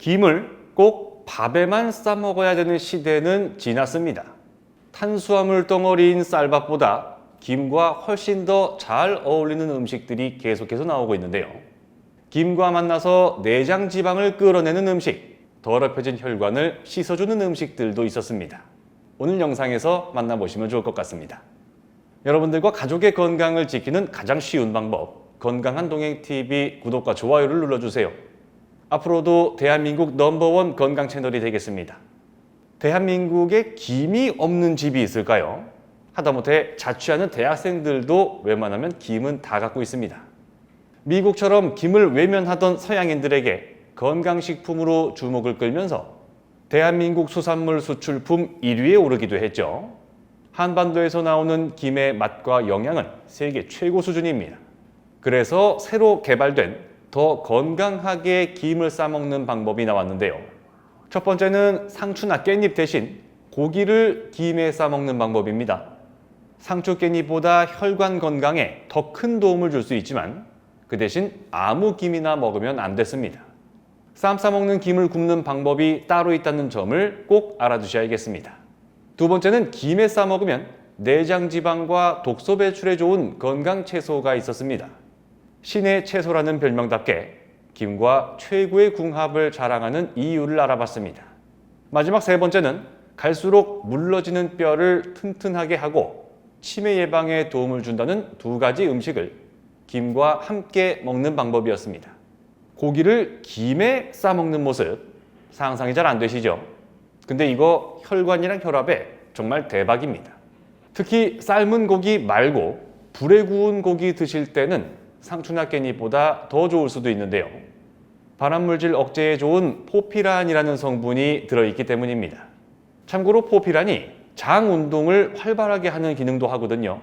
김을 꼭 밥에만 싸 먹어야 되는 시대는 지났습니다. 탄수화물 덩어리인 쌀밥보다 김과 훨씬 더 잘 어울리는 음식들이 계속해서 나오고 있는데요. 김과 만나서 내장 지방을 끌어내는 음식, 더럽혀진 혈관을 씻어주는 음식들도 있었습니다. 오늘 영상에서 만나보시면 좋을 것 같습니다. 여러분들과 가족의 건강을 지키는 가장 쉬운 방법, 건강한 동행TV 구독과 좋아요를 눌러주세요. 앞으로도 대한민국 넘버원 건강 채널이 되겠습니다. 대한민국에 김이 없는 집이 있을까요? 하다못해 자취하는 대학생들도 웬만하면 김은 다 갖고 있습니다. 미국처럼 김을 외면하던 서양인들에게 건강식품으로 주목을 끌면서 대한민국 수산물 수출품 1위에 오르기도 했죠. 한반도에서 나오는 김의 맛과 영양은 세계 최고 수준입니다. 그래서 새로 개발된 더 건강하게 김을 싸먹는 방법이 나왔는데요. 첫 번째는 상추나 깻잎 대신 고기를 김에 싸먹는 방법입니다. 상추 깻잎보다 혈관 건강에 더 큰 도움을 줄 수 있지만 그 대신 아무 김이나 먹으면 안 됐습니다. 쌈 싸먹는 김을 굽는 방법이 따로 있다는 점을 꼭 알아두셔야겠습니다. 두 번째는 김에 싸먹으면 내장 지방과 독소 배출에 좋은 건강 채소가 있었습니다. 신의 채소라는 별명답게 김과 최고의 궁합을 자랑하는 이유를 알아봤습니다. 마지막 세 번째는 갈수록 물러지는 뼈를 튼튼하게 하고 치매 예방에 도움을 준다는 두 가지 음식을 김과 함께 먹는 방법이었습니다. 고기를 김에 싸먹는 모습 상상이 잘 안 되시죠? 근데 이거 혈관이랑 혈압에 정말 대박입니다. 특히 삶은 고기 말고 불에 구운 고기 드실 때는 상추나 깻잎보다 더 좋을 수도 있는데요. 발암물질 억제에 좋은 포피란이라는 성분이 들어있기 때문입니다. 참고로 포피란이 장 운동을 활발하게 하는 기능도 하거든요.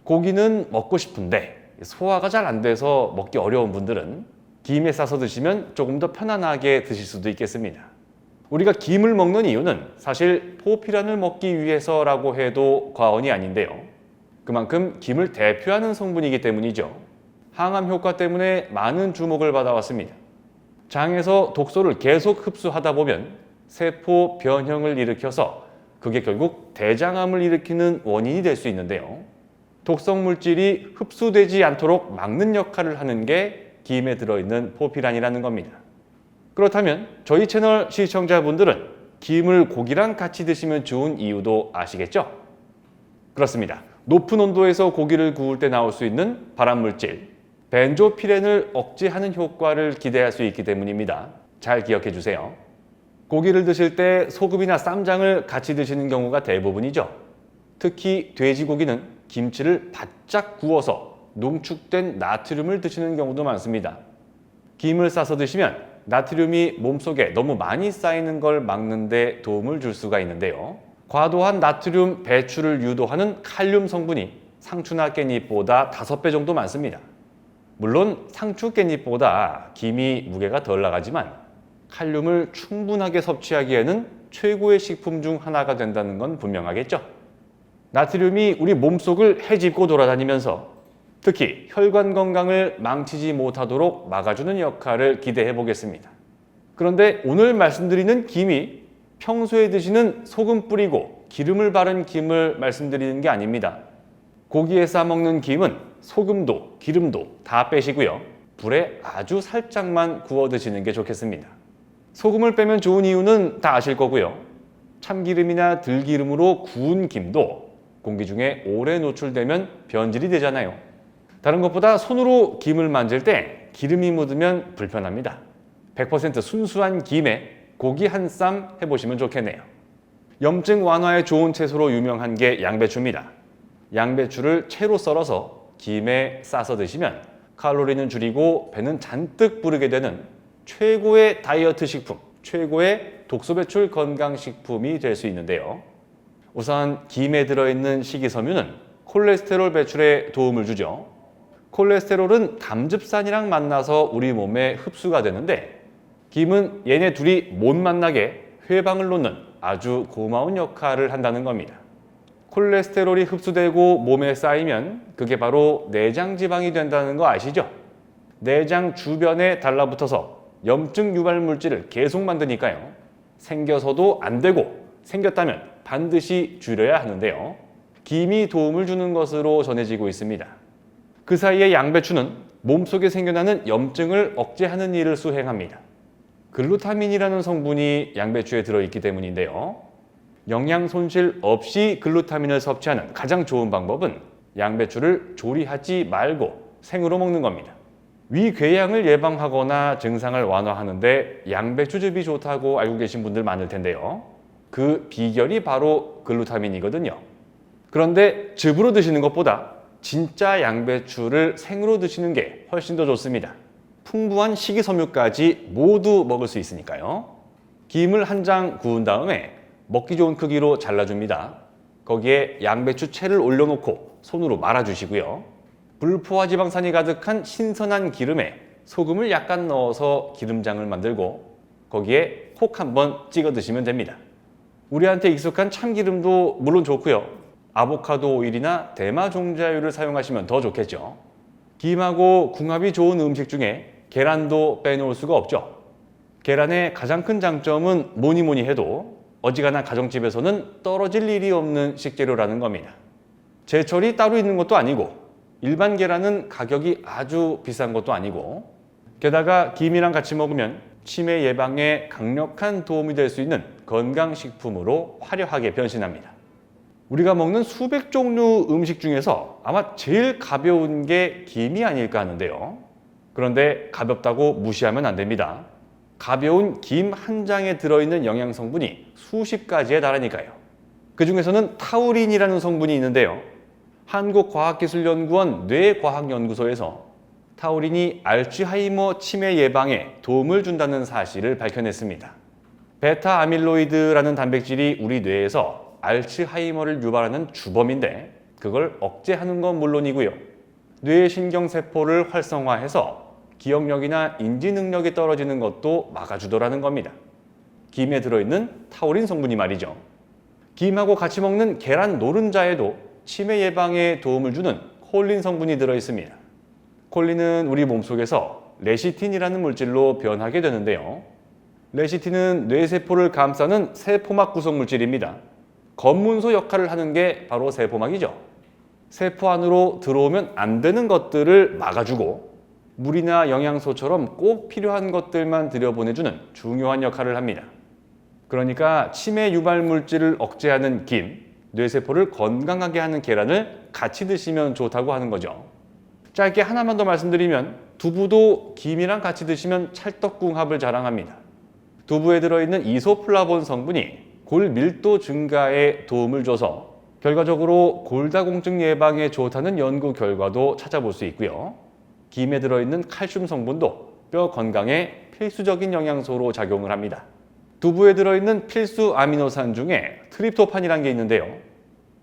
고기는 먹고 싶은데 소화가 잘 안 돼서 먹기 어려운 분들은 김에 싸서 드시면 조금 더 편안하게 드실 수도 있겠습니다. 우리가 김을 먹는 이유는 사실 포피란을 먹기 위해서라고 해도 과언이 아닌데요. 그만큼 김을 대표하는 성분이기 때문이죠. 항암 효과 때문에 많은 주목을 받아왔습니다. 장에서 독소를 계속 흡수하다 보면 세포 변형을 일으켜서 그게 결국 대장암을 일으키는 원인이 될 수 있는데요. 독성 물질이 흡수되지 않도록 막는 역할을 하는 게 김에 들어있는 포피란이라는 겁니다. 그렇다면 저희 채널 시청자분들은 김을 고기랑 같이 드시면 좋은 이유도 아시겠죠? 그렇습니다. 높은 온도에서 고기를 구울 때 나올 수 있는 발암물질 벤조피렌을 억제하는 효과를 기대할 수 있기 때문입니다. 잘 기억해 주세요. 고기를 드실 때 소금이나 쌈장을 같이 드시는 경우가 대부분이죠. 특히 돼지고기는 김치를 바짝 구워서 농축된 나트륨을 드시는 경우도 많습니다. 김을 싸서 드시면 나트륨이 몸속에 너무 많이 쌓이는 걸 막는 데 도움을 줄 수가 있는데요. 과도한 나트륨 배출을 유도하는 칼륨 성분이 상추나 깻잎보다 5배 정도 많습니다. 물론 상추 깻잎보다 김이 무게가 덜 나가지만 칼륨을 충분하게 섭취하기에는 최고의 식품 중 하나가 된다는 건 분명하겠죠. 나트륨이 우리 몸속을 헤집고 돌아다니면서 특히 혈관 건강을 망치지 못하도록 막아주는 역할을 기대해 보겠습니다. 그런데 오늘 말씀드리는 김이 평소에 드시는 소금 뿌리고 기름을 바른 김을 말씀드리는 게 아닙니다. 고기에 싸먹는 김은 소금도 기름도 다 빼시고요. 불에 아주 살짝만 구워 드시는 게 좋겠습니다. 소금을 빼면 좋은 이유는 다 아실 거고요. 참기름이나 들기름으로 구운 김도 공기 중에 오래 노출되면 변질이 되잖아요. 다른 것보다 손으로 김을 만질 때 기름이 묻으면 불편합니다. 100% 순수한 김에 고기 한 쌈 해보시면 좋겠네요. 염증 완화에 좋은 채소로 유명한 게 양배추입니다. 양배추를 채로 썰어서 김에 싸서 드시면 칼로리는 줄이고 배는 잔뜩 부르게 되는 최고의 다이어트 식품, 최고의 독소 배출 건강식품이 될 수 있는데요. 우선 김에 들어있는 식이섬유는 콜레스테롤 배출에 도움을 주죠. 콜레스테롤은 담즙산이랑 만나서 우리 몸에 흡수가 되는데 김은 얘네 둘이 못 만나게 회방을 놓는 아주 고마운 역할을 한다는 겁니다. 콜레스테롤이 흡수되고 몸에 쌓이면 그게 바로 내장 지방이 된다는 거 아시죠? 내장 주변에 달라붙어서 염증 유발 물질을 계속 만드니까요. 생겨서도 안 되고 생겼다면 반드시 줄여야 하는데요. 김이 도움을 주는 것으로 전해지고 있습니다. 그 사이에 양배추는 몸속에 생겨나는 염증을 억제하는 일을 수행합니다. 글루타민이라는 성분이 양배추에 들어있기 때문인데요. 영양 손실 없이 글루타민을 섭취하는 가장 좋은 방법은 양배추를 조리하지 말고 생으로 먹는 겁니다. 위궤양을 예방하거나 증상을 완화하는데 양배추즙이 좋다고 알고 계신 분들 많을 텐데요. 그 비결이 바로 글루타민이거든요. 그런데 즙으로 드시는 것보다 진짜 양배추를 생으로 드시는 게 훨씬 더 좋습니다. 풍부한 식이섬유까지 모두 먹을 수 있으니까요. 김을 한 장 구운 다음에 먹기 좋은 크기로 잘라줍니다. 거기에 양배추 채를 올려놓고 손으로 말아주시고요. 불포화 지방산이 가득한 신선한 기름에 소금을 약간 넣어서 기름장을 만들고 거기에 콕 한번 찍어 드시면 됩니다. 우리한테 익숙한 참기름도 물론 좋고요. 아보카도 오일이나 대마 종자유를 사용하시면 더 좋겠죠. 김하고 궁합이 좋은 음식 중에 계란도 빼놓을 수가 없죠. 계란의 가장 큰 장점은 뭐니 해도 어지간한 가정집에서는 떨어질 일이 없는 식재료라는 겁니다. 제철이 따로 있는 것도 아니고 일반 계란은 가격이 아주 비싼 것도 아니고 게다가 김이랑 같이 먹으면 치매 예방에 강력한 도움이 될 수 있는 건강식품으로 화려하게 변신합니다. 우리가 먹는 수백 종류 음식 중에서 아마 제일 가벼운 게 김이 아닐까 하는데요. 그런데 가볍다고 무시하면 안 됩니다. 가벼운 김 한 장에 들어있는 영양 성분이 수십 가지에 달하니까요. 그 중에서는 타우린이라는 성분이 있는데요. 한국과학기술연구원 뇌과학연구소에서 타우린이 알츠하이머 치매 예방에 도움을 준다는 사실을 밝혀냈습니다. 베타 아밀로이드라는 단백질이 우리 뇌에서 알츠하이머를 유발하는 주범인데 그걸 억제하는 건 물론이고요. 뇌 신경세포를 활성화해서 기억력이나 인지 능력이 떨어지는 것도 막아주더라는 겁니다. 김에 들어있는 타우린 성분이 말이죠. 김하고 같이 먹는 계란 노른자에도 치매 예방에 도움을 주는 콜린 성분이 들어있습니다. 콜린은 우리 몸속에서 레시틴이라는 물질로 변하게 되는데요. 레시틴은 뇌세포를 감싸는 세포막 구성 물질입니다. 검문소 역할을 하는 게 바로 세포막이죠. 세포 안으로 들어오면 안 되는 것들을 막아주고 물이나 영양소처럼 꼭 필요한 것들만 들여보내주는 중요한 역할을 합니다. 그러니까 치매 유발 물질을 억제하는 김, 뇌세포를 건강하게 하는 계란을 같이 드시면 좋다고 하는 거죠. 짧게 하나만 더 말씀드리면 두부도 김이랑 같이 드시면 찰떡궁합을 자랑합니다. 두부에 들어있는 이소플라본 성분이 골 밀도 증가에 도움을 줘서 결과적으로 골다공증 예방에 좋다는 연구 결과도 찾아볼 수 있고요. 김에 들어있는 칼슘 성분도 뼈 건강에 필수적인 영양소로 작용을 합니다. 두부에 들어있는 필수 아미노산 중에 트립토판이라는 게 있는데요.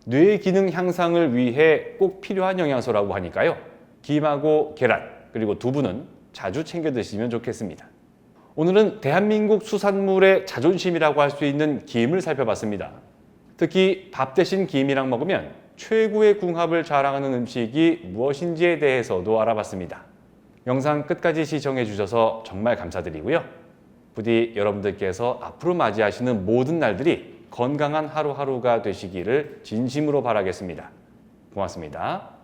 뇌 기능 향상을 위해 꼭 필요한 영양소라고 하니까요. 김하고 계란 그리고 두부는 자주 챙겨 드시면 좋겠습니다. 오늘은 대한민국 수산물의 자존심이라고 할 수 있는 김을 살펴봤습니다. 특히 밥 대신 김이랑 먹으면 최고의 궁합을 자랑하는 음식이 무엇인지에 대해서도 알아봤습니다. 영상 끝까지 시청해 주셔서 정말 감사드리고요. 부디 여러분들께서 앞으로 맞이하시는 모든 날들이 건강한 하루하루가 되시기를 진심으로 바라겠습니다. 고맙습니다.